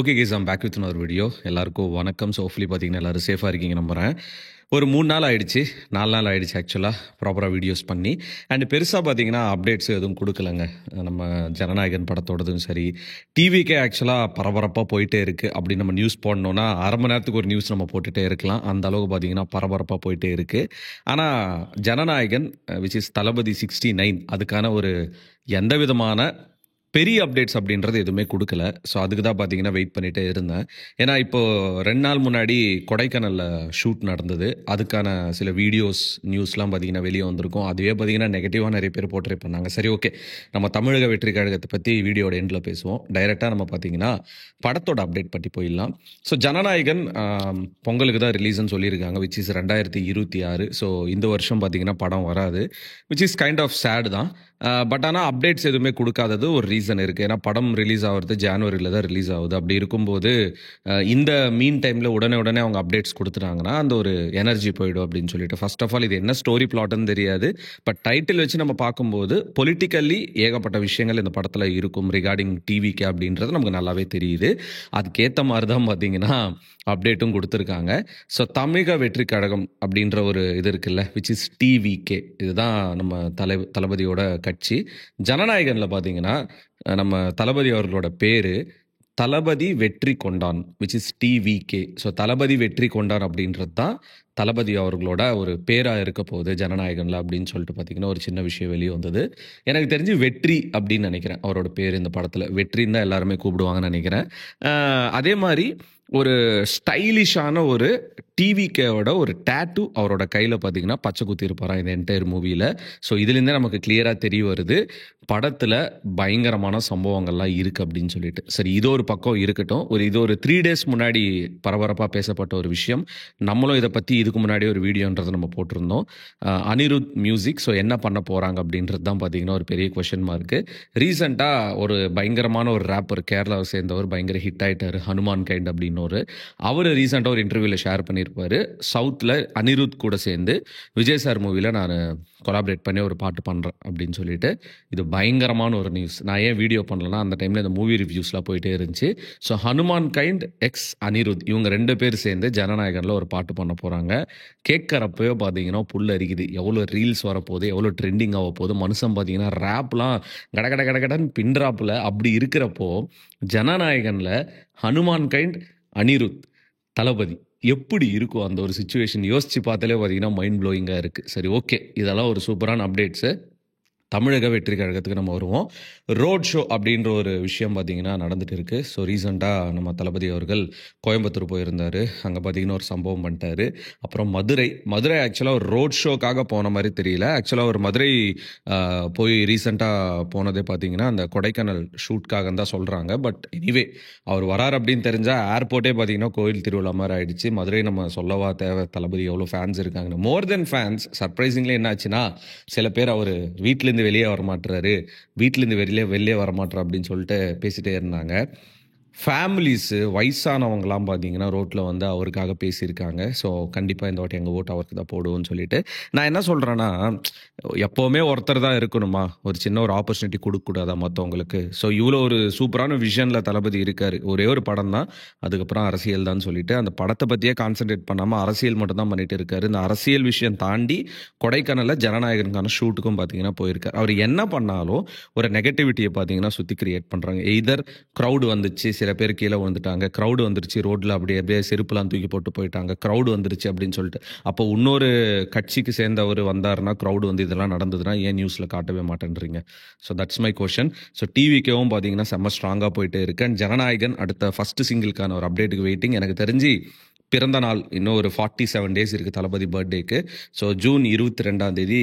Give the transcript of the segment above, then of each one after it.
Okay guys I'm back with another video. எல்லாருக்கும் வணக்கம். So hopefully பார்த்தீங்கன்னா எல்லோரும் சேஃபாக இருக்கீங்க நம்புகிறேன். ஒரு 3 நாள் ஆயிடுச்சு, 4 நாள் ஆயிடுச்சு ஆக்சுவலாக ப்ராப்பராக வீடியோஸ் பண்ணி. அண்ட் பெருசாக பார்த்தீங்கன்னா அப்டேட்ஸ் எதுவும் கொடுக்கலங்க. நம்ம ஜனநாயகன் படத்தோடதும் சரி, டிவிக்கே ஆக்சுவலாக பரபரப்பாக போயிட்டே இருக்குது. அப்படி நம்ம நியூஸ் போடணுன்னா அரை மணி நேரத்துக்கு ஒரு நியூஸ் நம்ம போட்டுகிட்டே இருக்கலாம். அந்த அளவுக்கு பார்த்தீங்கன்னா பரபரப்பாக போயிட்டே இருக்குது. ஆனால் ஜனநாயகன் விச் இஸ் தளபதி 69 அதுக்கான ஒரு எந்த விதமான பெரிய அப்டேட்ஸ் அப்படின்றது எதுவுமே கொடுக்கல. ஸோ அதுக்கு தான் பார்த்தீங்கன்னா வெயிட் பண்ணிகிட்டே இருந்தேன். ஏன்னா இப்போது 2 நாள் முன்னாடி கொடைக்கானலில் ஷூட் நடந்தது. அதுக்கான சில வீடியோஸ் நியூஸ்லாம் பார்த்தீங்கன்னா வெளியே வந்திருக்கும். அதுவே பார்த்தீங்கன்னா நெகட்டிவாக நிறைய பேர் போர்ட்ரே பண்ணாங்க. சரி, ஓகே, நம்ம தமிழக வெற்றி கழகத்தை பற்றி வீடியோட எண்டில் பேசுவோம். டைரெக்டாக நம்ம பார்த்தீங்கன்னா படத்தோட அப்டேட் பற்றி போயிடலாம். ஸோ ஜனநாயகன் பொங்கலுக்கு தான் ரிலீஸ்ன்னு சொல்லியிருக்காங்க, விச் இஸ் 2026. ஸோ இந்த வருஷம் பார்த்தீங்கன்னா படம் வராது, விச் இஸ் கைண்ட் ஆஃப் சேடு தான். பட் ஆனால் அப்டேட்ஸ் எதுவுமே கொடுக்காதது ஒரு ரீசன் இருக்குது. ஏன்னா படம் ரிலீஸ் ஆகிறது ஜனவரியில் தான் ரிலீஸ் ஆகுது. அப்படி இருக்கும்போது இந்த மீன் டைமில் உடனே அவங்க அப்டேட்ஸ் கொடுத்துட்டாங்கன்னா அந்த ஒரு எனர்ஜி போயிடும் அப்படின்னு சொல்லிட்டு. ஃபர்ஸ்ட் ஆஃப் ஆல் இது என்ன ஸ்டோரி பிளாட்னு தெரியாது. பட் டைட்டில் வச்சு நம்ம பார்க்கும்போது பொலிட்டிக்கல்லி ஏகப்பட்ட விஷயங்கள் இந்த படத்தில் இருக்கும் ரிகார்டிங் டிவிக்கு அப்படின்றது நமக்கு நல்லாவே தெரியுது. அதுக்கேற்ற மாதிரி தான் பார்த்தீங்கன்னா அப்டேட்டும் கொடுத்துருக்காங்க. ஸோ தமிழக வெற்றி கழகம் அப்படின்ற ஒரு இது இருக்குல்ல, விச் இஸ் டிவிகே, இதுதான் நம்ம தளபதியோட கட்சி. ஜனநாயகனில் பார்த்தீங்கன்னா நம்ம தளபதி அவர்களோட பேர் தளபதி வெற்றி கொண்டான், விச் இஸ் டிவிகே. ஸோ தளபதி வெற்றி கொண்டான் அப்படின்றது தான் தளபதி அவர்களோட ஒரு பேராக இருக்க போகுது ஜனநாயகனில் அப்படின்னு சொல்லிட்டு பார்த்தீங்கன்னா ஒரு சின்ன விஷயம் வெளியே வந்தது. எனக்கு தெரிஞ்சு வெற்றி அப்படின்னு நினைக்கிறேன் அவரோட பேர் இந்த படத்தில். வெற்றின்னு தான் எல்லாருமே கூப்பிடுவாங்கன்னு நினைக்கிறேன். அதே மாதிரி ஒரு ஸ்டைலிஷான ஒரு டிவிகேவோட ஒரு டேட்டூ அவரோட கையில் பார்த்தீங்கன்னா பச்சை குத்தி இருப்பாராம் இந்த என்டையர் மூவியில். ஸோ இதுலேருந்தே நமக்கு கிளியராக தெரிய வருது படத்தில் பயங்கரமான சம்பவங்கள்லாம் இருக்குது அப்படின்னு சொல்லிட்டு. சரி, இது ஒரு பக்கம் இருக்கட்டும். இது ஒரு 3 days முன்னாடி பரபரப்பாக பேசப்பட்ட ஒரு விஷயம். நம்மளும் இதை பற்றி இதுக்கு முன்னாடி ஒரு வீடியோன்றதை நம்ம போட்டிருந்தோம். அனிருத் மியூசிக் ஸோ என்ன பண்ண போகிறாங்க அப்படின்றது தான் பார்த்தீங்கன்னா ஒரு பெரிய கொஷன் மார்க்கு. ரீசெண்டாக ஒரு பயங்கரமான ஒரு ரேப்பர் கேரளாவை சேர்ந்தவர் பயங்கர ஹிட் ஆகிட்டார், ஹனுமான் கைண்ட் அப்படின்னு. அவர் ரீசெண்டாக ஒரு இன்டர்வியூவில் ஷேர் பண்ணியிருப்பார், சவுத்தில் அனிருத் கூட சேர்ந்து விஜய் சார் மூவியில் நான் கொலாபரேட் பண்ணி ஒரு பாட்டு பண்ணுறேன் அப்படின்னு சொல்லிட்டு. இது பயங்கரமான ஒரு நியூஸ். நான் ஏன் வீடியோ பண்ணலன்னா அந்த டைமில் இந்த மூவி ரிவ்யூஸ்லாம் போயிட்டே இருந்துச்சு. So Hanuman kind X Anirudh இவங்க 2 பேர் சேர்ந்து ஜனநாயகனில் ஒரு பாட்டு பண்ண போகிறாங்க. கேட்குறப்போ பார்த்தீங்கன்னா புல் அரிக்குது. எவ்வளோ ரீல்ஸ் வரப்போகுது, எவ்வளோ ட்ரெண்டிங் ஆக போகுது. மனுஷன் பார்த்தீங்கன்னா ரேப்லாம் கடன்னு பின்ட்ராப்பில் அப்படி இருக்கிறப்போ ஜனநாயகனில் ஹனுமான் கைண்ட் அனிருத் தளபதி எப்படி இருக்கும் அந்த ஒரு சுச்சுவேஷன் யோசிச்சு பார்த்தாலே பார்த்தீங்கன்னா மைண்ட் ப்ளோயிங்காக இருக்குது. சரி, ஓகே, இதெல்லாம் ஒரு சூப்பரான அப்டேட்ஸு. தமிழக வெற்றி கழகத்துக்கு நம்ம வருவோம். ரோட் ஷோ அப்படின்ற ஒரு விஷயம் பார்த்தீங்கன்னா நடந்துட்டு இருக்கு. ஸோ ரீசெண்டாக நம்ம தளபதி அவர்கள் கோயம்புத்தூர் போயிருந்தார். அங்கே பார்த்தீங்கன்னா ஒரு சம்பவம் பண்ணிட்டாரு. அப்புறம் மதுரை ஆக்சுவலாக ஒரு ரோட் ஷோக்காக போன மாதிரி தெரியல. ஆக்சுவலாக ஒரு மதுரை போய் ரீசெண்டாக போனதே பார்த்தீங்கன்னா அந்த கொடைக்கானல் ஷூட்காக தான் சொல்கிறாங்க. பட் எனிவே அவர் வரார் அப்படின்னு தெரிஞ்சால் ஏர்போர்ட்டே பார்த்தீங்கன்னா கோயில் திருவிழா மாதிரி ஆயிடுச்சு. மதுரை நம்ம சொல்லவா தேவை, தளபதி எவ்வளோ ஃபேன்ஸ் இருக்காங்க. மோர் தென் ஃபேன்ஸ், சர்ப்ரைசிங்லி என்ன ஆச்சுன்னா சில பேர் அவர் வீட்டிலேருந்து வெளியே வரமாட்டுறாரு, வீட்டிலேருந்து வெளியே வரமாட்டார் அப்படின்னு சொல்லிட்டு பேசிட்டே இருந்தாங்க. ஃபேமிலிஸு வயசானவங்களாம் பார்த்தீங்கன்னா ரோட்டில் வந்து அவருக்காக பேசியிருக்காங்க. ஸோ கண்டிப்பாக இந்த வாட்டி எங்கள் ஓட்டு அவருக்கு தான் போடுவோம்னு சொல்லிட்டு. நான் என்ன சொல்கிறேன்னா, எப்போவுமே ஒருத்தர் தான் இருக்கணுமா, ஒரு சின்ன ஒரு ஆப்பர்ச்சுனிட்டி கொடுக்கக்கூடாதா மற்றவங்களுக்கு? ஸோ இவ்வளோ ஒரு சூப்பரான விஷனில் தளபதி இருக்கார். ஒரே ஒரு படம் தான், அதுக்கப்புறம் அரசியல் தான் சொல்லிட்டு அந்த படத்தை பற்றியே கான்சென்ட்ரேட் பண்ணாமல் அரசியல் மட்டும் தான் பண்ணிட்டு இருக்காரு. இந்த அரசியல் விஷயம் தாண்டி கொடைக்கானலில் ஜனநாயகனுக்கான ஷூட்டுக்கும் பார்த்தீங்கன்னா போயிருக்கார். அவர் என்ன பண்ணாலும் ஒரு நெகட்டிவிட்டியை பார்த்தீங்கன்னா சுற்றி கிரியேட் பண்ணுறாங்க. எய்தர் க்ரௌடு வந்துச்சு, சில பேர் கீழே வந்துட்டாங்க, க்ரௌடு வந்துருச்சு, ரோட்டில் அப்படியே செருப்புலாம் தூக்கி போட்டு போயிட்டாங்க, க்ரௌடு வந்துருச்சு அப்படின்னு சொல்லிட்டு. அப்போ இன்னொரு கட்சிக்கு சேர்ந்தவர் வந்தாருன்னா க்ரௌடு வந்து இதெல்லாம் நடந்ததுன்னா ஏன் நியூஸில் காட்டவே மாட்டேன்றீங்க? So that's my question. So டிவிக்கேவும் பார்த்தீங்கன்னா செம்ம ஸ்ட்ராங்காக போயிட்டே இருக்கு. அண்ட் ஜனநாயகன் அடுத்த ஃபர்ஸ்ட் சிங்கிள்கான ஒரு அப்டேட்டுக்கு வெயிட்டிங். எனக்கு தெரிஞ்சு பிறந்த நாள் இன்னும் ஒரு 47 days இருக்குது தளபதி பர்த்டேக்கு. ஸோ ஜூன் 22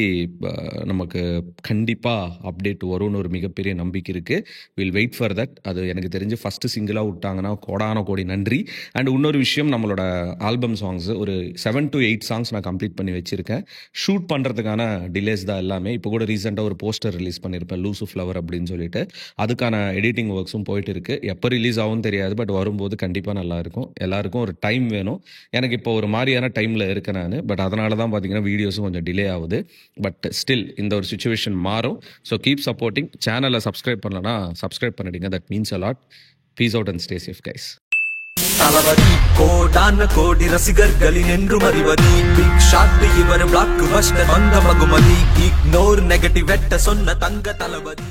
நமக்கு கண்டிப்பாக அப்டேட் வரும்னு ஒரு மிகப்பெரிய நம்பிக்கை இருக்குது. Will wait for that. அது எனக்கு தெரிஞ்சு ஃபஸ்ட்டு சிங்கிளாக விட்டாங்கன்னா கோடான கோடி நன்றி. அண்ட் இன்னொரு விஷயம், நம்மளோட ஆல்பம் சாங்ஸு ஒரு 7 to 8 சாங்ஸ் நான் கம்ப்ளீட் பண்ணி வச்சுருக்கேன். ஷூட் பண்ணுறதுக்கான டிலேஸ் தான் எல்லாமே. இப்போ கூட ரீசெண்டாக ஒரு போஸ்டர் ரிலீஸ் பண்ணியிருப்பேன், லூசு ஃப்ளவர் அப்படின்னு சொல்லிட்டு. அதுக்கான எடிட்டிங் ஒர்க்ஸும் போயிட்டு இருக்குது. எப்போ ரிலீஸ் ஆகும் தெரியாது, பட் வரும்போது கண்டிப்பாக நல்லாயிருக்கும். எல்லாருக்கும் ஒரு டைம் வேணும். எனக்கு இப்போ ஒரு மாதிரியான டைமில் இருக்கேன் நான். பட் அதனால தான் பார்த்தீங்கன்னா வீடியோஸும் கொஞ்சம் டிலே ஆகுது. பட் ஸ்டில் இந்த ஒரு சுச்சுவேஷன் மாறும். So keep supporting. சேனலை சப்ஸ்கிரைப் பண்ணலன்னா சப்ஸ்கிரைப் பண்ணிடுங்க. That means a lot. Peace out and stay safe guys. Thalapathy கோடான கோடி ரசிகர்களின் என்றும் அறிவதி பிக் ஷாட் இவர் பிளாக் பஸ்டர் வந்த மகுமதி இக்னோர் நெகட்டிவ் வெட்ட சொன்ன தங்க தளபதி.